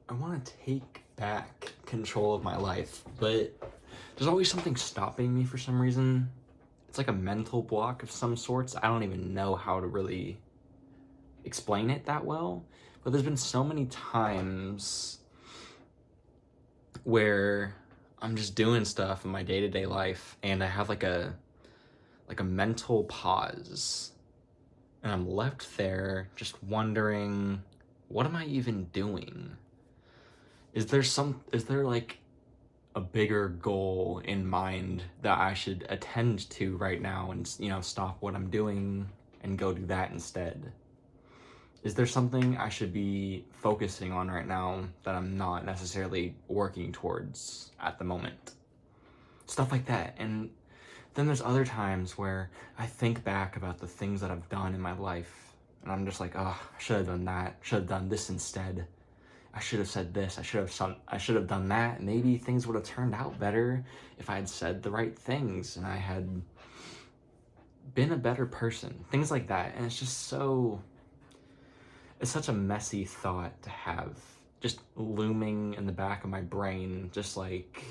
I want to take back control of my life, but there's always something stopping me for some reason. It's like a mental block of some sorts. I don't even know how to really explain it that well, but there's been so many times where I'm just doing stuff in my day-to-day life and I have like a mental pause and I'm left there just wondering, what am I even doing? Is there like a bigger goal in mind that I should attend to right now and, stop what I'm doing and go do that instead? Is there something I should be focusing on right now that I'm not necessarily working towards at the moment? Stuff like that. And then there's other times where I think back about the things that I've done in my life and I'm just like, oh, I should have done that. Should have done this instead. I should have said this. I should have done that. Maybe things would have turned out better if I had said the right things and I had been a better person. Things like that. And it's such a messy thought to have just looming in the back of my brain, just like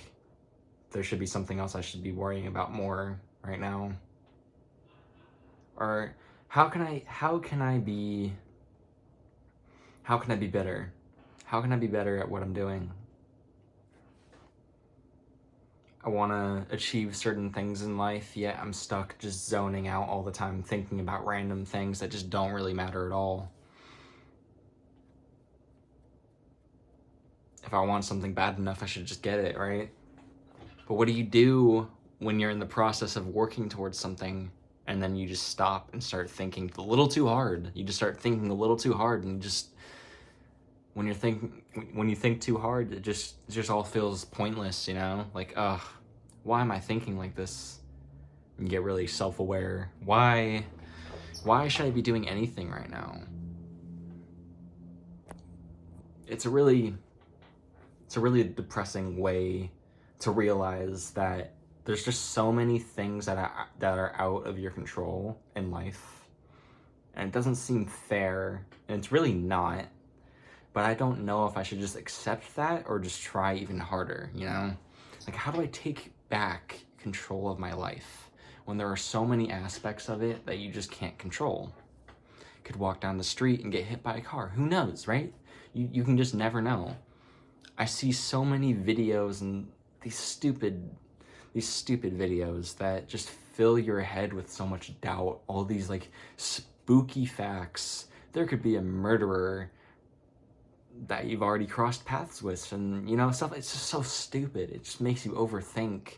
there should be something else I should be worrying about more right now. Or how can I be better? How can I be better at what I'm doing? I want to achieve certain things in life, yet I'm stuck just zoning out all the time, thinking about random things that just don't really matter at all. If I want something bad enough, I should just get it, right? But what do you do when you're in the process of working towards something and then you just stop and start thinking a little too hard? You just start thinking a little too hard and when you think too hard, it just all feels pointless, Like, ugh, why am I thinking like this? And you get really self-aware. Why should I be doing anything right now? It's a really depressing way to realize that there's just so many things that are out of your control in life, and it doesn't seem fair, and it's really not. But I don't know if I should just accept that or just try even harder, Like, how do I take back control of my life when there are so many aspects of it that you just can't control? You could walk down the street and get hit by a car. Who knows, right? You can just never know. I see so many videos and these stupid videos that just fill your head with so much doubt. All these like spooky facts. There could be a murderer that you've already crossed paths with, and stuff. It's just so stupid. It just makes you overthink.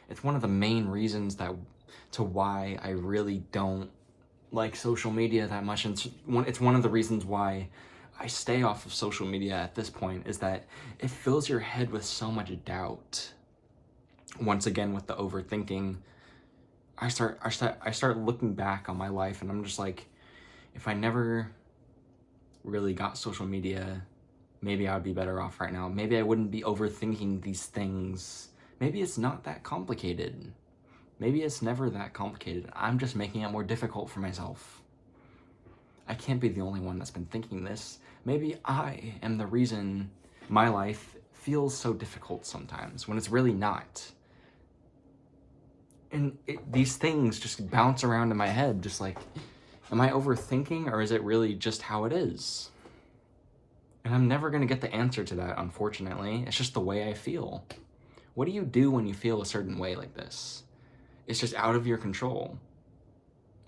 It's one of the main reasons to why I really don't like social media that much, and it's one of the reasons why I stay off of social media at this point, is that it fills your head with so much doubt. Once again, with the overthinking, I start looking back on my life and I'm just like, if I never really got social media, maybe I would be better off right now. Maybe I wouldn't be overthinking these things. Maybe it's not that complicated. Maybe it's never that complicated. I'm just making it more difficult for myself. I can't be the only one that's been thinking this. Maybe I am the reason my life feels so difficult sometimes when it's really not. And these things just bounce around in my head, just like, am I overthinking or is it really just how it is? And I'm never going to get the answer to that, unfortunately. It's just the way I feel. What do you do when you feel a certain way like this? It's just out of your control.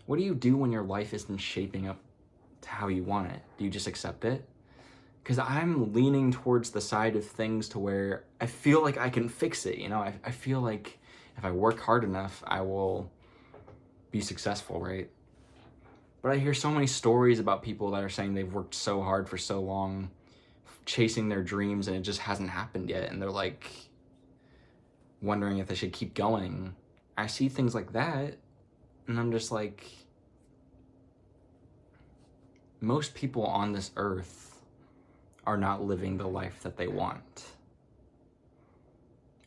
What do you do when your life isn't shaping up to how you want it? Do you just accept it? Because I'm leaning towards the side of things to where I feel like I can fix it, I feel like if I work hard enough, I will be successful, right? But I hear so many stories about people that are saying they've worked so hard for so long, chasing their dreams, and it just hasn't happened yet, and they're like wondering if they should keep going. I see things like that, and I'm just like, most people on this earth are not living the life that they want.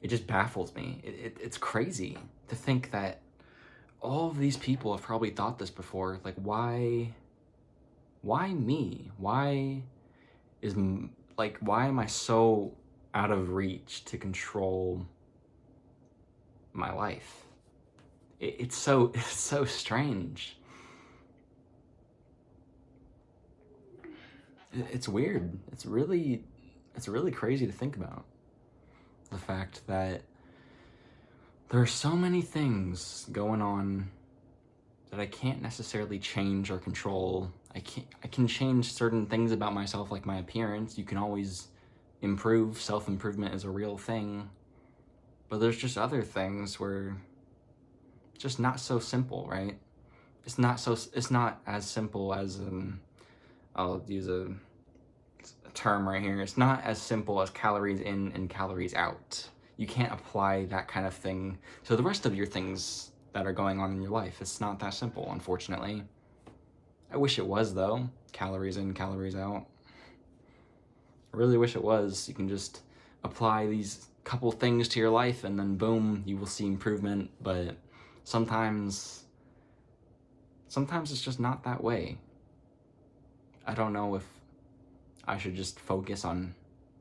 It just baffles me. It's crazy to think that all of these people have probably thought this before. Like, why me? Why is like, why am I so out of reach to control my life? It's so strange. It's weird. It's really crazy to think about. The fact that there are so many things going on that I can't necessarily change or control. I can change certain things about myself, like my appearance. You can always improve. Self-improvement is a real thing. But there's just other things where it's just not so simple, right? It's not as simple as I'll use a term right here. It's not as simple as calories in and calories out. You can't apply that kind of thing to the rest of your things that are going on in your life. It's not that simple, unfortunately. I wish it was, though. Calories in, calories out. I really wish it was. You can just apply these couple things to your life and then boom, you will see improvement. But sometimes it's just not that way. I don't know if I should just focus on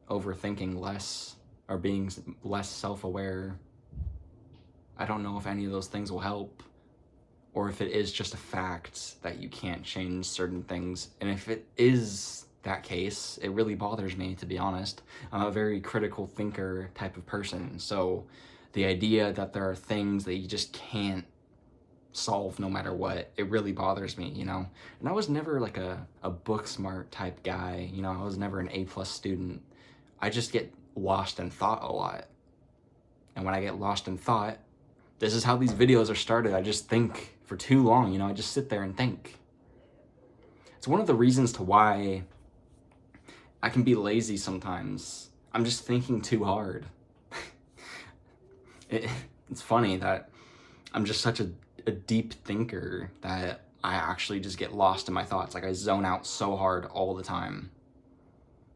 overthinking less or being less self-aware. I don't know if any of those things will help, or if it is just a fact that you can't change certain things. And if it is that case, it really bothers me, to be honest. I'm a very critical thinker type of person, so the idea that there are things that you just can't solve no matter what, it really bothers me, you know? And I was never like a book smart type guy, you know? I was never an A+ student. I just get lost in thought a lot. And when I get lost in thought, this is how these videos are started. I just think for too long, you know? I just sit there and think. It's one of the reasons to why I can be lazy sometimes. I'm just thinking too hard. It's funny that I'm just such a deep thinker that I actually just get lost in my thoughts. Like, I zone out so hard all the time,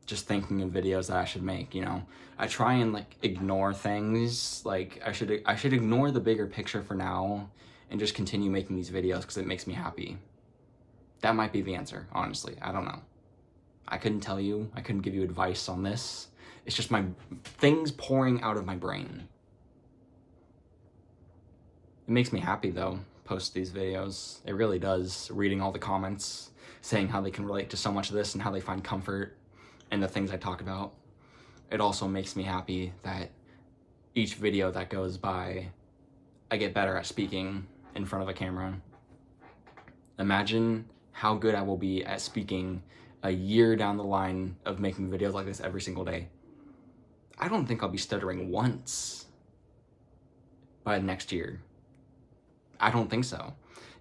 just thinking of videos that I should make, you know? I try and like ignore things. Like, I should ignore the bigger picture for now and just continue making these videos because it makes me happy. That might be the answer, honestly. I don't know. I couldn't tell you. I couldn't give you advice on this. It's just my things pouring out of my brain. It makes me happy, though, post these videos. It really does, reading all the comments, saying how they can relate to so much of this and how they find comfort in the things I talk about. It also makes me happy that each video that goes by, I get better at speaking in front of a camera. Imagine how good I will be at speaking a year down the line of making videos like this every single day. I don't think I'll be stuttering once by next year. I don't think so.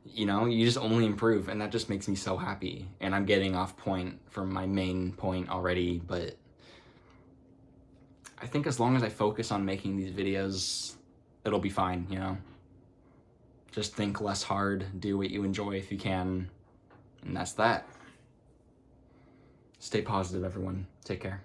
You know, you just only improve, and that just makes me so happy. And I'm getting off point from my main point already, but I think as long as I focus on making these videos, it'll be fine, you know? Just think less hard, do what you enjoy if you can, and that's that. Stay positive, everyone. Take care.